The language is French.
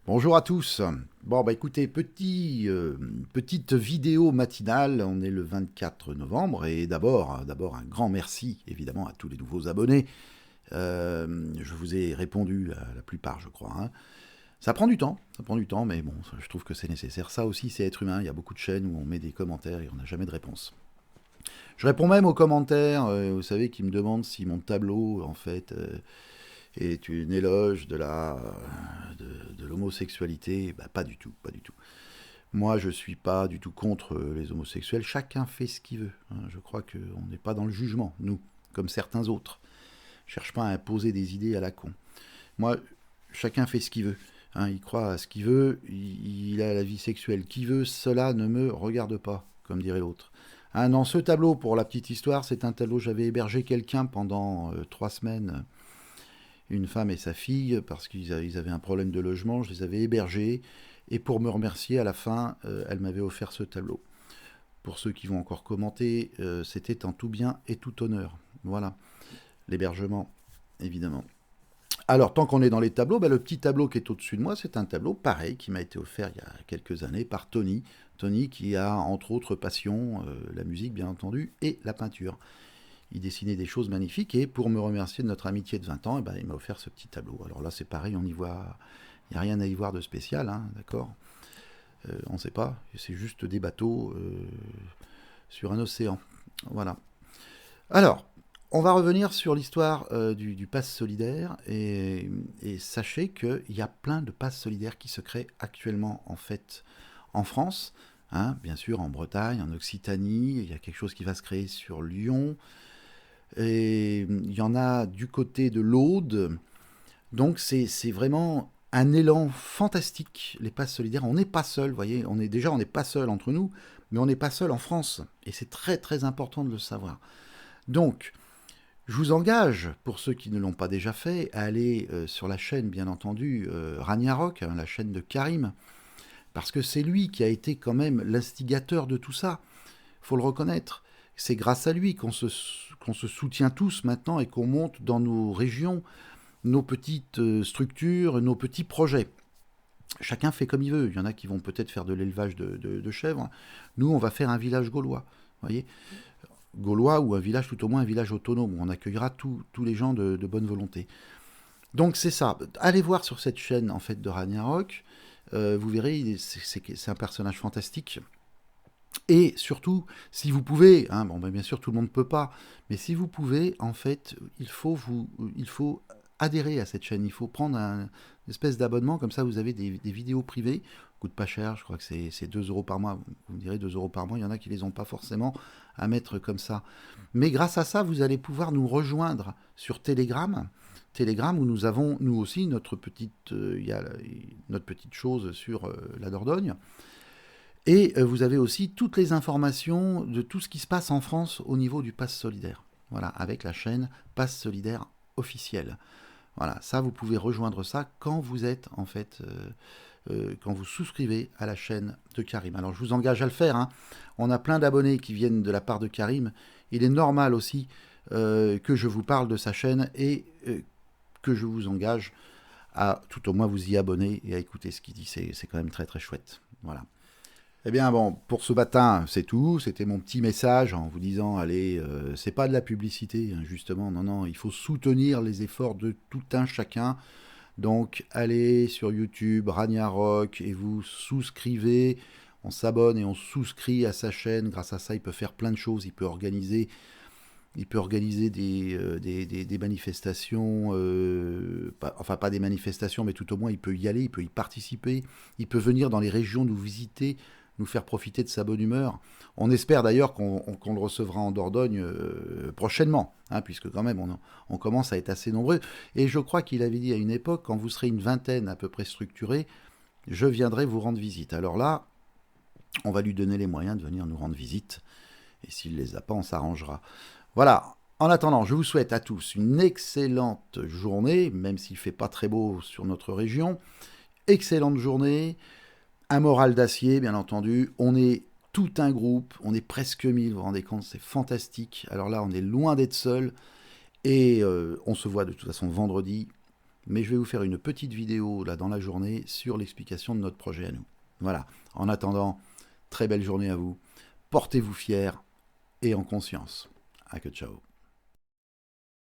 Bonjour à tous. Bon, bah écoutez, petite vidéo matinale. On est le 24 novembre et d'abord un grand merci évidemment à tous les nouveaux abonnés. Je vous ai répondu à la plupart, je crois, hein. Ça prend du temps, mais bon, je trouve que c'est nécessaire. Ça aussi, c'est être humain. Il y a beaucoup de chaînes où on met des commentaires et on n'a jamais de réponse. Je réponds même aux commentaires, vous savez, qui me demandent si mon tableau, en fait, est une éloge de l'homosexualité. Bah, pas du tout, pas du tout. Moi, je suis pas du tout contre les homosexuels. Chacun fait ce qu'il veut, hein. Je crois qu'on n'est pas dans le jugement, nous, comme certains autres. Je cherche pas à imposer des idées à la con. Moi, chacun fait ce qu'il veut, hein. Il croit à ce qu'il veut, il a la vie sexuelle qu'il veut. Cela ne me regarde pas, comme dirait l'autre. Ah non, ce tableau, pour la petite histoire, c'est un tableau. J'avais hébergé quelqu'un pendant 3 semaines, une femme et sa fille, parce qu'ils avaient un problème de logement. Je les avais hébergés. Et pour me remercier, à la fin, elle m'avait offert ce tableau. Pour ceux qui vont encore commenter, c'était en tout bien et tout honneur. Voilà, l'hébergement, évidemment. Alors, tant qu'on est dans les tableaux, bah, le petit tableau qui est au-dessus de moi, c'est un tableau pareil qui m'a été offert il y a quelques années par Tony. Tony qui a entre autres passion la musique, bien entendu, et la peinture. Il dessinait des choses magnifiques et pour me remercier de notre amitié de 20 ans, eh ben, il m'a offert ce petit tableau. Alors là, c'est pareil, on y voit. Il n'y a rien à y voir de spécial, hein, d'accord. On ne sait pas, c'est juste des bateaux sur un océan. Voilà. Alors, on va revenir sur l'histoire du pass solidaire et sachez qu'il y a plein de passes solidaires qui se créent actuellement en fait en France, hein, bien sûr en Bretagne, en Occitanie, il y a quelque chose qui va se créer sur Lyon, et il y en a du côté de l'Aude. Donc c'est vraiment un élan fantastique, les passes solidaires. On n'est pas seul, vous voyez, on n'est pas seul entre nous, mais on n'est pas seul en France. Et c'est très très important de le savoir. Donc, je vous engage, pour ceux qui ne l'ont pas déjà fait, à aller sur la chaîne, bien entendu, Ragnarok, hein, la chaîne de Karim, parce que c'est lui qui a été quand même l'instigateur de tout ça. Il faut le reconnaître. C'est grâce à lui qu'on se soutient tous maintenant et qu'on monte dans nos régions nos petites structures, nos petits projets. Chacun fait comme il veut. Il y en a qui vont peut-être faire de l'élevage de chèvres. Nous, on va faire un village gaulois. Vous voyez, gaulois ou un village, tout au moins un village autonome, où on accueillera tous les gens de bonne volonté. Donc c'est ça. Allez voir sur cette chaîne en fait de Ragnarok. Vous verrez, c'est un personnage fantastique. Et surtout, si vous pouvez, hein, bon, ben bien sûr tout le monde ne peut pas, mais si vous pouvez, en fait, il faut adhérer à cette chaîne. Il faut prendre une espèce d'abonnement, comme ça vous avez des vidéos privées. Coûte pas cher, je crois que c'est 2 euros par mois. Vous me direz 2 euros par mois, il y en a qui les ont pas forcément à mettre comme ça. Mais grâce à ça, vous allez pouvoir nous rejoindre sur Telegram. Telegram où nous avons nous aussi y a notre petite chose sur la Dordogne. Et vous avez aussi toutes les informations de tout ce qui se passe en France au niveau du Pass Solidaire. Voilà, avec la chaîne Pass Solidaire officielle. Voilà, ça vous pouvez rejoindre ça quand vous êtes en fait, quand vous souscrivez à la chaîne de Karim. Alors je vous engage à le faire, hein. On a plein d'abonnés qui viennent de la part de Karim. Il est normal aussi que je vous parle de sa chaîne et que je vous engage à tout au moins vous y abonner et à écouter ce qu'il dit. C'est quand même très très chouette. Voilà. Eh bien bon, pour ce matin, c'est tout. C'était mon petit message en vous disant, allez, c'est pas de la publicité, hein, justement. Non, non, il faut soutenir les efforts de tout un chacun. Donc allez sur YouTube, Ragnarok, et vous souscrivez. On s'abonne et on souscrit à sa chaîne. Grâce à ça, il peut faire plein de choses. Il peut organiser des manifestations, enfin pas des manifestations, mais tout au moins il peut y aller, il peut y participer, il peut venir dans les régions nous visiter, nous faire profiter de sa bonne humeur. On espère d'ailleurs qu'on le recevra en Dordogne prochainement, hein, puisque quand même on commence à être assez nombreux. Et je crois qu'il avait dit à une époque, quand vous serez une vingtaine à peu près structurée, je viendrai vous rendre visite. Alors là, on va lui donner les moyens de venir nous rendre visite, et s'il ne les a pas, on s'arrangera. Voilà. En attendant, je vous souhaite à tous une excellente journée, même s'il ne fait pas très beau sur notre région. Excellente journée, un moral d'acier, bien entendu. On est tout un groupe, on est presque 1000, vous vous rendez compte, c'est fantastique. Alors là, on est loin d'être seul. Et on se voit de toute façon vendredi. mais je vais vous faire une petite vidéo là dans la journée sur l'explication de notre projet à nous. Voilà. En attendant, très belle journée à vous. Portez-vous fiers et en conscience. À que ciao.